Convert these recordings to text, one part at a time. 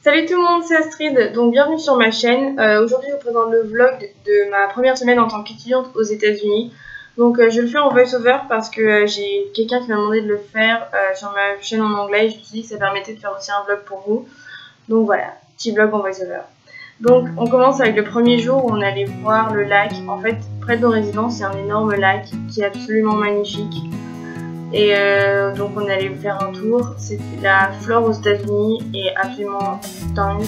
Salut tout le monde, c'est Astrid, donc bienvenue sur ma chaîne. Aujourd'hui je vous présente le vlog de ma première semaine en tant qu'étudiante aux États-Unis. Donc je le fais en voice-over parce que j'ai quelqu'un qui m'a demandé de le faire sur ma chaîne en anglais et je me suis dit que ça permettait de faire aussi un vlog pour vous. Donc voilà, petit vlog en voice-over. Donc on commence avec le premier jour où on allait voir le lac. En fait, près de nos résidences, c'est un énorme lac qui est absolument magnifique. Et donc on allait faire un tour. La flore aux États-Unis est absolument dingue.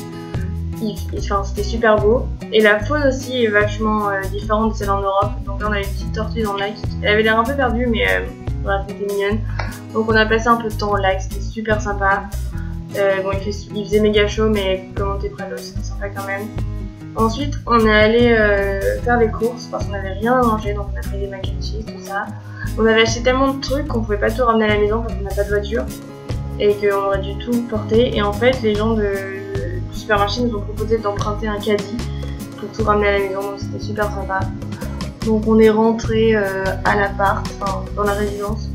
C'était super beau. Et la faune aussi est vachement différente de celle en Europe. Donc là on avait une petite tortue dans le lac. Elle avait l'air un peu perdue mais bref, elle était mignonne. Donc on a passé un peu de temps au lac, c'était super sympa. Bon, il faisait méga chaud mais comme on était près de l'eau c'était sympa quand même. Ensuite on est allé faire les courses parce qu'on n'avait rien à manger. Donc on a pris des mac and cheese, tout ça. On avait acheté tellement de trucs qu'on pouvait pas tout ramener à la maison parce qu'on n'a pas de voiture et qu'on aurait dû tout porter. Et en fait, les gens du supermarché nous ont proposé d'emprunter un caddie pour tout ramener à la maison, donc c'était super sympa. Donc on est rentré à l'appart, enfin dans la résidence.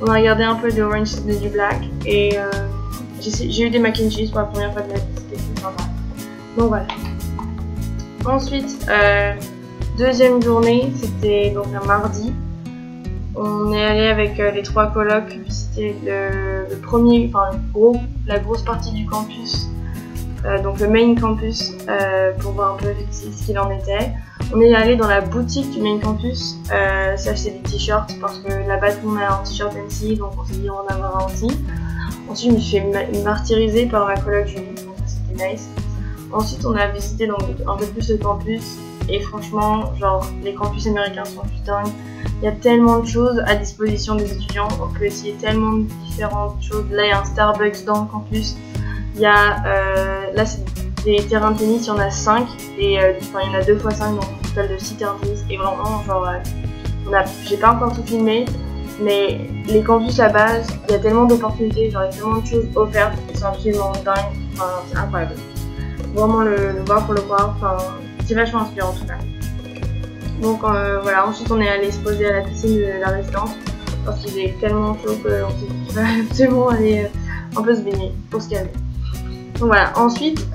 On a regardé un peu de Orange is the New Black et j'ai eu des mac and cheese pour la première fois de ma vie, c'était sympa. Donc voilà. Ensuite, deuxième journée, c'était donc un mardi. On est allé avec les trois colocs visiter la grosse partie du campus, donc le main campus, pour voir un peu ce qu'il en était. On est allé dans la boutique du main campus s'acheter des t-shirts parce que là-bas tout le monde a un t-shirt NC, donc on s'est dit on va en avoir un aussi. Ensuite je me suis fait martyriser par ma coloc Julie, donc ça c'était nice. Ensuite on a visité donc un peu plus le campus et franchement genre les campus américains sont juste dingues. Il y a tellement de choses à disposition des étudiants, on peut essayer tellement de différentes choses. Là il y a un Starbucks dans le campus, il y a là c'est des terrains de tennis, il y en a 5 et il y en a 2 x 5 donc un total de 6 terrains de tennis et vraiment genre j'ai pas encore tout filmé mais les campus à base, il y a tellement d'opportunités, genre il y a tellement de choses offertes qui sont absolument dingues, enfin c'est incroyable. Vraiment le voir pour le voir, enfin c'est vachement inspirant en tout cas. Donc voilà, ensuite on est allé se poser à la piscine de la résidence parce qu'il est tellement chaud qu'on s'est dit qu'il va absolument aller un peu se baigner pour se calmer. Donc voilà, ensuite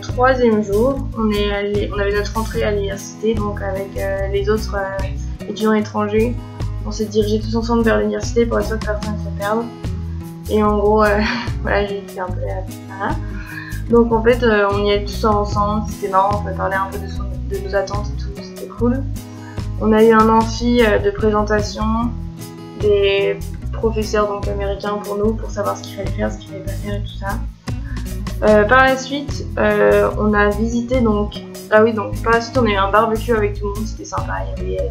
troisième jour, on avait notre rentrée à l'université, donc avec les autres étudiants étrangers. On s'est dirigés tous ensemble vers l'université pour être sûr que personne ne se perde. Et en gros, voilà, j'ai fait un peu voilà. Donc en fait, on y allait tous ensemble, c'était marrant, on pouvait parler un peu de nos attentes et tout, c'était cool. On a eu un amphi de présentation des professeurs donc américains pour nous, pour savoir ce qu'il fallait faire, ce qu'il fallait pas faire et tout ça. Par la suite, on a visité donc... Ah oui, donc par la suite on a eu un barbecue avec tout le monde, c'était sympa, il y avait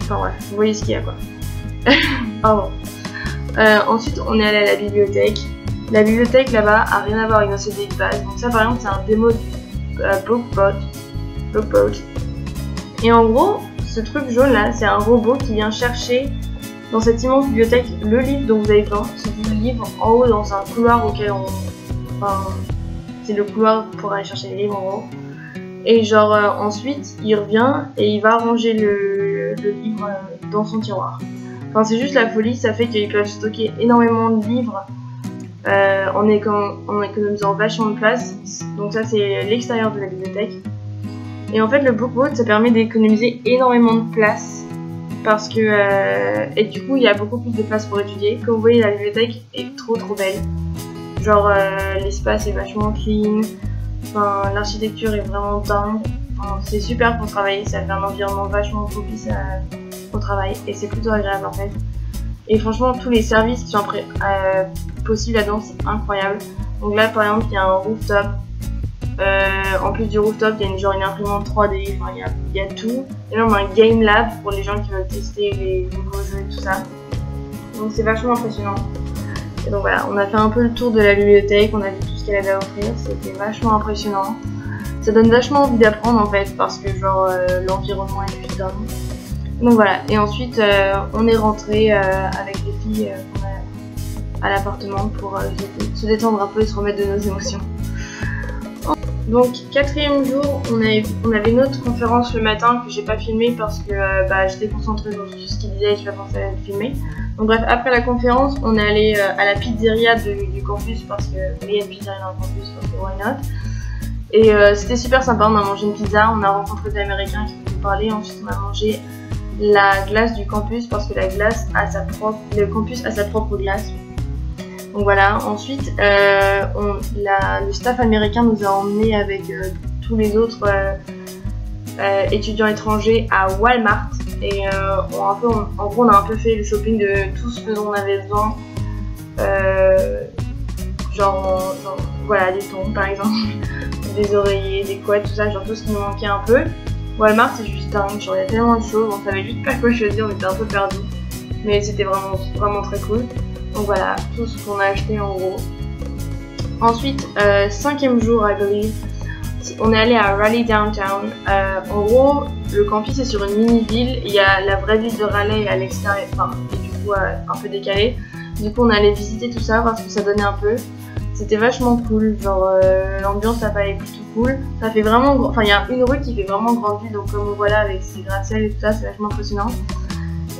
enfin bref, vous voyez ce qu'il y a quoi. Pardon. Ensuite on est allé à la bibliothèque. La bibliothèque là-bas a rien à voir avec nos CD de base, donc ça par exemple c'est un démo du BookBot. Et en gros, ce truc jaune là, c'est un robot qui vient chercher dans cette immense bibliothèque le livre dont vous avez besoin. C'est du livre en haut dans un couloir auquel c'est le couloir pour aller chercher les livres en haut. Et genre ensuite il revient et il va ranger le livre dans son tiroir. Enfin c'est juste la folie, ça fait qu'ils peuvent stocker énormément de livres en économisant vachement de place. Donc ça c'est l'extérieur de la bibliothèque. Et en fait le BookBot ça permet d'économiser énormément de place parce que et du coup il y a beaucoup plus de place pour étudier. Comme vous voyez la bibliothèque est trop belle. Genre l'espace est vachement clean. Enfin, l'architecture est vraiment dingue, enfin, c'est super pour travailler, ça fait un environnement vachement propice au travail et c'est plutôt agréable en fait. Et franchement tous les services qui sont possibles là-dedans c'est incroyable. Donc là par exemple il y a un rooftop, en plus du rooftop il y a une imprimante 3D, enfin, il y a tout. Et là on a un game lab pour les gens qui veulent tester les nouveaux jeux et tout ça. Donc c'est vachement impressionnant. Et donc voilà, on a fait un peu le tour de la bibliothèque, on a vu tout ce qu'elle avait à offrir, c'était vachement impressionnant. Ça donne vachement envie d'apprendre en fait, parce que genre l'environnement est juste dingue. Donc voilà, et ensuite on est rentré avec les filles à l'appartement pour se détendre un peu et se remettre de nos émotions. Donc 4e jour, on avait une autre conférence le matin que j'ai pas filmé parce que j'étais concentrée sur ce qu'il disait et j'ai pas pensé à le filmer. Donc bref, après la conférence, on est allé à la pizzeria du campus parce que il y a une pizzeria dans le campus, donc why not. Et c'était super sympa, on a mangé une pizza, on a rencontré des Américains qui nous parlaient, ensuite on a mangé la glace du campus parce que le campus a sa propre glace. Donc voilà, ensuite le staff américain nous a emmenés avec tous les autres étudiants étrangers à Walmart et en gros on a un peu fait le shopping de tout ce dont on avait besoin, voilà, des tons par exemple, des oreillers, des couettes, tout ça, genre tout ce qui nous manquait un peu. Walmart c'est juste dingue, genre il y a tellement de choses, on savait juste pas quoi choisir, on était un peu perdus, mais c'était vraiment très cool. Donc voilà, tout ce qu'on a acheté en gros. Ensuite, 5e jour I believe, on est allé à Raleigh Downtown. En gros, le campus est sur une mini-ville, il y a la vraie ville de Raleigh à l'extérieur, et du coup un peu décalé. Du coup on allait visiter tout ça, voir ce que ça donnait un peu. C'était vachement cool, genre l'ambiance là-bas est plutôt cool. Ça fait vraiment, enfin il y a une rue qui fait vraiment grande ville, donc comme on voit là avec ses gratte-ciel et tout ça, c'est vachement impressionnant.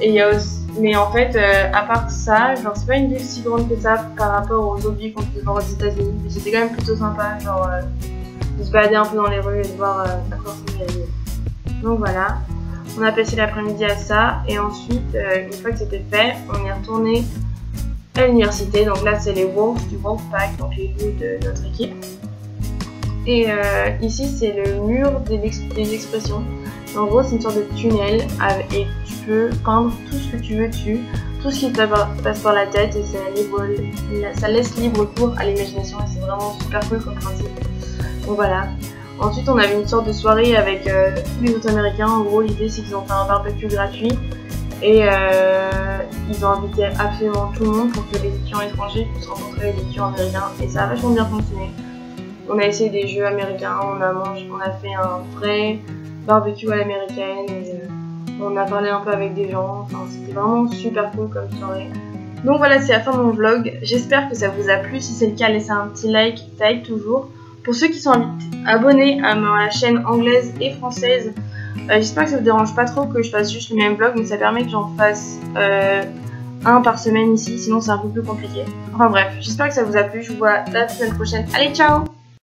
Et il y a aussi, mais en fait, à part ça, genre c'est pas une ville si grande que ça par rapport aux autres villes qu'on peut voir aux États-Unis, mais c'était quand même plutôt sympa, genre de se balader un peu dans les rues et de voir à quoi ressemble la ville. Donc voilà, on a passé l'après-midi à ça, et ensuite, une fois que c'était fait, on est retourné à l'université. Donc là, c'est les Wolves du Wolfpack, donc les loups de notre équipe. Et ici, c'est le mur des expressions. En gros, c'est une sorte de tunnel et tu peux peindre tout ce que tu veux dessus, tout ce qui te passe par la tête, et ça laisse libre cours à l'imagination et c'est vraiment super cool comme principe. Donc voilà. Ensuite, on avait une sorte de soirée avec tous les autres Américains. En gros, l'idée c'est qu'ils ont fait un barbecue gratuit et ils ont invité absolument tout le monde pour que les étudiants étrangers puissent rencontrer les étudiants américains, et ça a vachement bien fonctionné. On a essayé des jeux américains, on a fait un vrai barbecue à l'américaine, et on a parlé un peu avec des gens, enfin c'était vraiment super cool comme soirée. Donc voilà, c'est la fin de mon vlog, j'espère que ça vous a plu. Si c'est le cas, laissez un petit like, ça aide toujours. Pour ceux qui sont abonnés à ma chaîne anglaise et française, j'espère que ça vous dérange pas trop que je fasse juste le même vlog, mais ça permet que j'en fasse un par semaine ici, sinon c'est un peu plus compliqué. Enfin bref, j'espère que ça vous a plu, je vous vois la semaine prochaine. Allez, ciao!